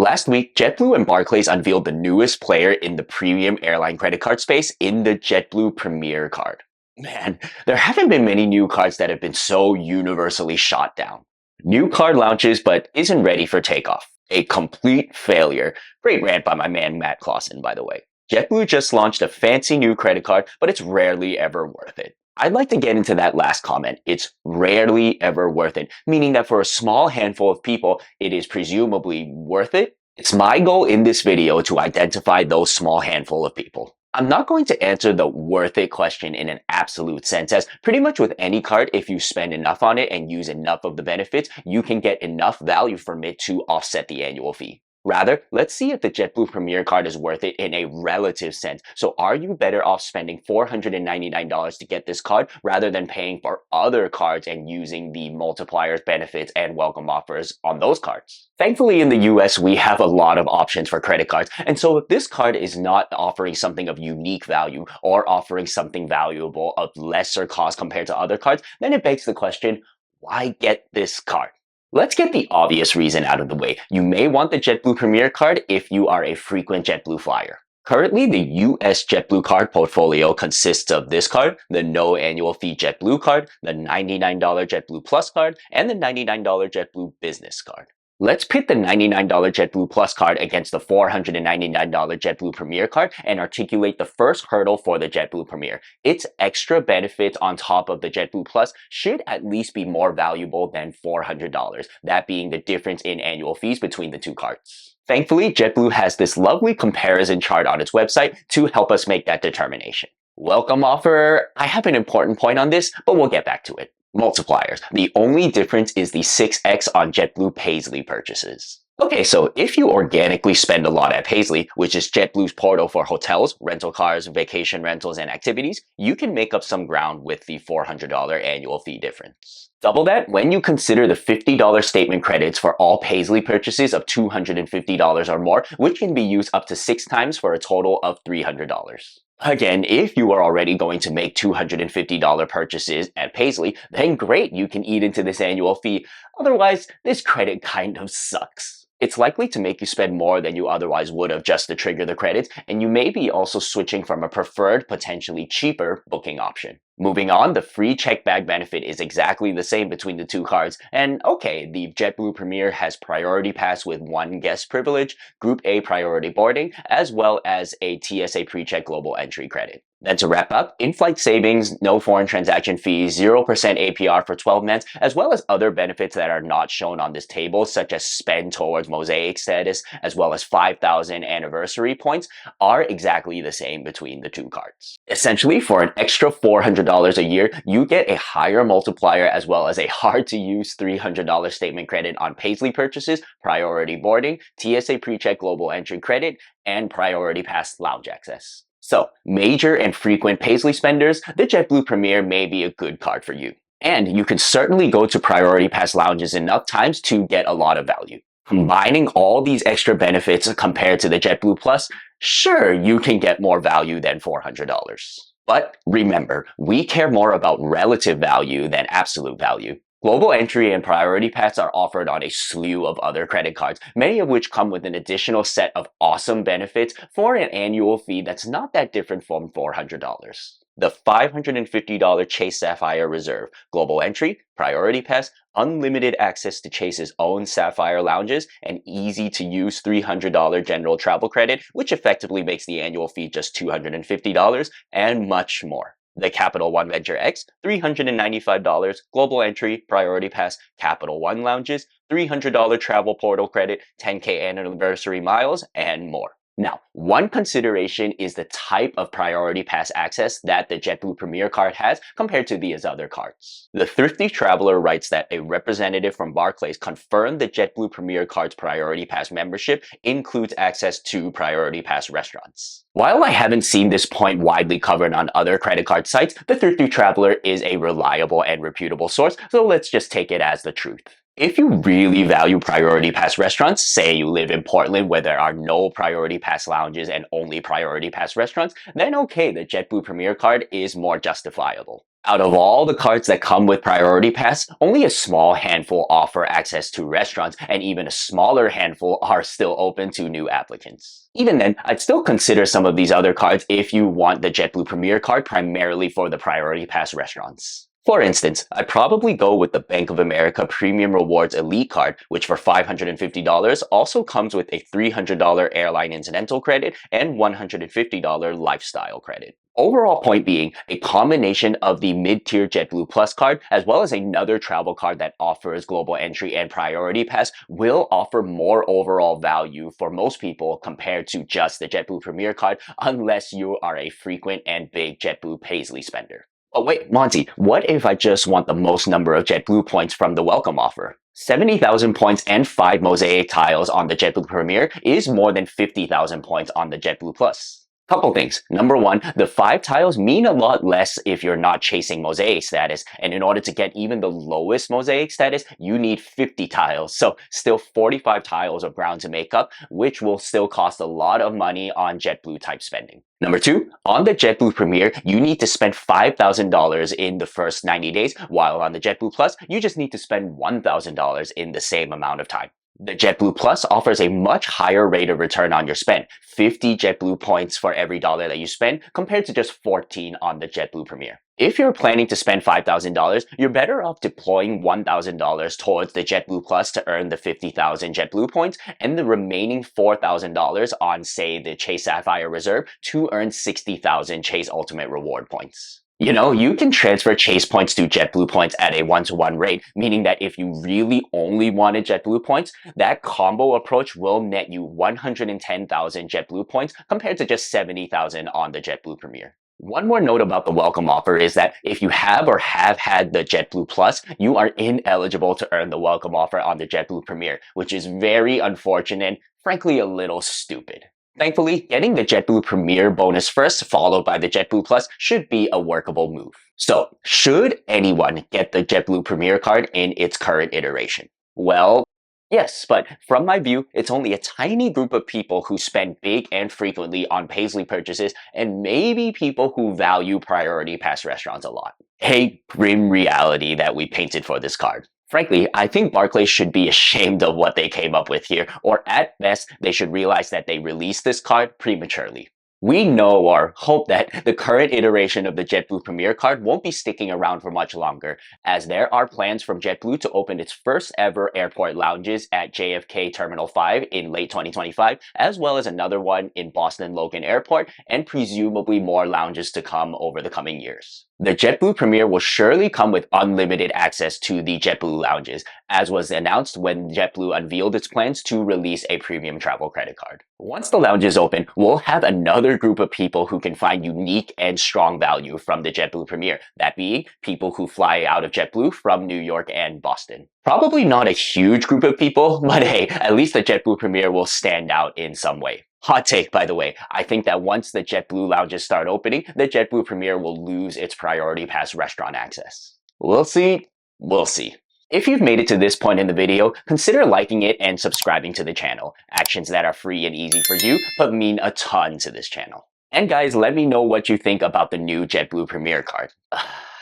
Last week, JetBlue and Barclays unveiled the newest player in the premium airline credit card space in the JetBlue Premier card. Man, there haven't been many new cards that have been so universally shot down. New card launches but isn't ready for takeoff. A complete failure. Great rant by my man Matt Clausen, by the way. JetBlue just launched a fancy new credit card, but it's rarely ever worth it. I'd like to get into that last comment. It's rarely ever worth it, meaning that for a small handful of people, it is presumably worth it. It's my goal in this video to identify those small handful of people. I'm not going to answer the worth it question in an absolute sense, as pretty much with any card, if you spend enough on it and use enough of the benefits, you can get enough value from it to offset the annual fee. Rather, let's see if the JetBlue Premier card is worth it in a relative sense. So are you better off spending $499 to get this card rather than paying for other cards and using the multipliers, benefits, and welcome offers on those cards? Thankfully, in the US, we have a lot of options for credit cards. And so if this card is not offering something of unique value or offering something valuable of lesser cost compared to other cards, then it begs the question, why get this card? Let's get the obvious reason out of the way. You may want the JetBlue Premier card if you are a frequent JetBlue flyer. Currently, the US JetBlue card portfolio consists of this card, the no annual fee JetBlue card, the $99 JetBlue Plus card, and the $99 JetBlue Business card. Let's pit the $99 JetBlue Plus card against the $499 JetBlue Premier card and articulate the first hurdle for the JetBlue Premier. Its extra benefits on top of the JetBlue Plus should at least be more valuable than $400, that being the difference in annual fees between the two cards. Thankfully, JetBlue has this lovely comparison chart on its website to help us make that determination. Welcome offer. I have an important point on this, but we'll get back to it. Multipliers. The only difference is the 6x on JetBlue Paisly purchases. Okay, so if you organically spend a lot at Paisly, which is JetBlue's portal for hotels, rental cars, vacation rentals, and activities, you can make up some ground with the $400 annual fee difference. Double that when you consider the $50 statement credits for all Paisly purchases of $250 or more, which can be used up to 6 times for a total of $300. Again, if you are already going to make $250 purchases at Paisly, then great, you can eat into this annual fee. Otherwise, this credit kind of sucks. It's likely to make you spend more than you otherwise would have just to trigger the credits, and you may be also switching from a preferred, potentially cheaper booking option. Moving on, the free check bag benefit is exactly the same between the two cards, and okay, the JetBlue Premier has priority pass with 1 guest privilege, Group A priority boarding, as well as a TSA pre-check global entry credit. Then to wrap up, in-flight savings, no foreign transaction fees, 0% APR for 12 months, as well as other benefits that are not shown on this table, such as spend towards Mosaic status, as well as 5,000 anniversary points, are exactly the same between the two cards. Essentially, for an extra $400 a year, you get a higher multiplier as well as a hard-to-use $300 statement credit on Paisly purchases, priority boarding, TSA pre-check global entry credit, and priority pass lounge access. So, major and frequent Paisly spenders, the JetBlue Premier may be a good card for you. And you can certainly go to Priority Pass lounges enough times to get a lot of value. Combining all these extra benefits compared to the JetBlue Plus, sure, you can get more value than $400. But remember, we care more about relative value than absolute value. Global entry and priority pass are offered on a slew of other credit cards, many of which come with an additional set of awesome benefits for an annual fee that's not that different from $400. The $550 Chase Sapphire Reserve, global entry, priority pass, unlimited access to Chase's own Sapphire lounges, and easy-to-use $300 general travel credit, which effectively makes the annual fee just $250, and much more. The Capital One Venture X, $395, global entry, priority pass, Capital One lounges, $300 travel portal credit, 10K anniversary miles, and more. Now, one consideration is the type of priority pass access that the JetBlue Premier card has compared to these other cards. The Thrifty Traveler writes that a representative from Barclays confirmed the JetBlue Premier card's priority pass membership includes access to priority pass restaurants. While I haven't seen this point widely covered on other credit card sites, the Thrifty Traveler is a reliable and reputable source, so let's just take it as the truth. If you really value Priority Pass restaurants, say you live in Portland where there are no Priority Pass lounges and only Priority Pass restaurants, then okay, the JetBlue Premier card is more justifiable. Out of all the cards that come with Priority Pass, only a small handful offer access to restaurants, and even a smaller handful are still open to new applicants. Even then, I'd still consider some of these other cards if you want the JetBlue Premier card primarily for the Priority Pass restaurants. For instance, I'd probably go with the Bank of America Premium Rewards Elite card, which for $550 also comes with a $300 airline incidental credit and $150 lifestyle credit. Overall point being, a combination of the mid-tier JetBlue Plus card as well as another travel card that offers global entry and priority pass will offer more overall value for most people compared to just the JetBlue Premier card unless you are a frequent and big JetBlue Paisley spender. Oh wait, Monty, what if I just want the most number of JetBlue points from the welcome offer? 70,000 points and 5 mosaic tiles on the JetBlue Premier is more than 50,000 points on the JetBlue Plus. Couple things. Number one, the 5 tiles mean a lot less if you're not chasing mosaic status, and in order to get even the lowest mosaic status, you need 50 tiles, so still 45 tiles of ground to make up, which will still cost a lot of money on JetBlue type spending. Number two, on the JetBlue Premier, you need to spend $5,000 in the first 90 days, while on the JetBlue Plus, you just need to spend $1,000 in the same amount of time. The JetBlue Plus offers a much higher rate of return on your spend, 50 JetBlue points for every dollar that you spend compared to just 14 on the JetBlue Premier. If you're planning to spend $5,000, you're better off deploying $1,000 towards the JetBlue Plus to earn the 50,000 JetBlue points and the remaining $4,000 on, say, the Chase Sapphire Reserve to earn 60,000 Chase Ultimate Reward points. You know, you can transfer Chase points to JetBlue points at a 1-to-1 rate, meaning that if you really only wanted JetBlue points, that combo approach will net you 110,000 JetBlue points compared to just 70,000 on the JetBlue Premier. One more note about the welcome offer is that if you have or have had the JetBlue Plus, you are ineligible to earn the welcome offer on the JetBlue Premier, which is very unfortunate, frankly a little stupid. Thankfully, getting the JetBlue Premier bonus first, followed by the JetBlue Plus, should be a workable move. So, should anyone get the JetBlue Premier card in its current iteration? Well, yes, but from my view, it's only a tiny group of people who spend big and frequently on Paisley purchases, and maybe people who value priority pass restaurants a lot. A grim reality that we painted for this card. Frankly, I think Barclays should be ashamed of what they came up with here, or at best, they should realize that they released this card prematurely. We know or hope that the current iteration of the JetBlue Premier card won't be sticking around for much longer, as there are plans from JetBlue to open its first ever airport lounges at JFK Terminal 5 in late 2025, as well as another one in Boston Logan Airport, and presumably more lounges to come over the coming years. The JetBlue Premier will surely come with unlimited access to the JetBlue lounges, as was announced when JetBlue unveiled its plans to release a premium travel credit card. Once the lounges open, we'll have another group of people who can find unique and strong value from the JetBlue Premier, that being people who fly out of JetBlue from New York and Boston. Probably not a huge group of people, but hey, at least the JetBlue Premier will stand out in some way. Hot take, by the way, I think that once the JetBlue lounges start opening, the JetBlue Premier will lose its priority pass restaurant access. We'll see. We'll see. If you've made it to this point in the video, consider liking it and subscribing to the channel. Actions that are free and easy for you, but mean a ton to this channel. And guys, let me know what you think about the new JetBlue Premier card.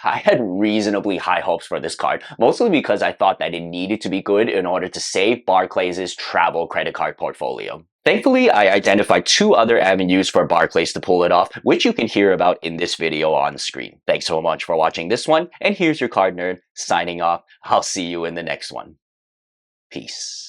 I had reasonably high hopes for this card, mostly because I thought that it needed to be good in order to save Barclays' travel credit card portfolio. Thankfully, I identified 2 other avenues for Barclays to pull it off, which you can hear about in this video on the screen. Thanks so much for watching this one, and here's your card nerd, signing off. I'll see you in the next one. Peace.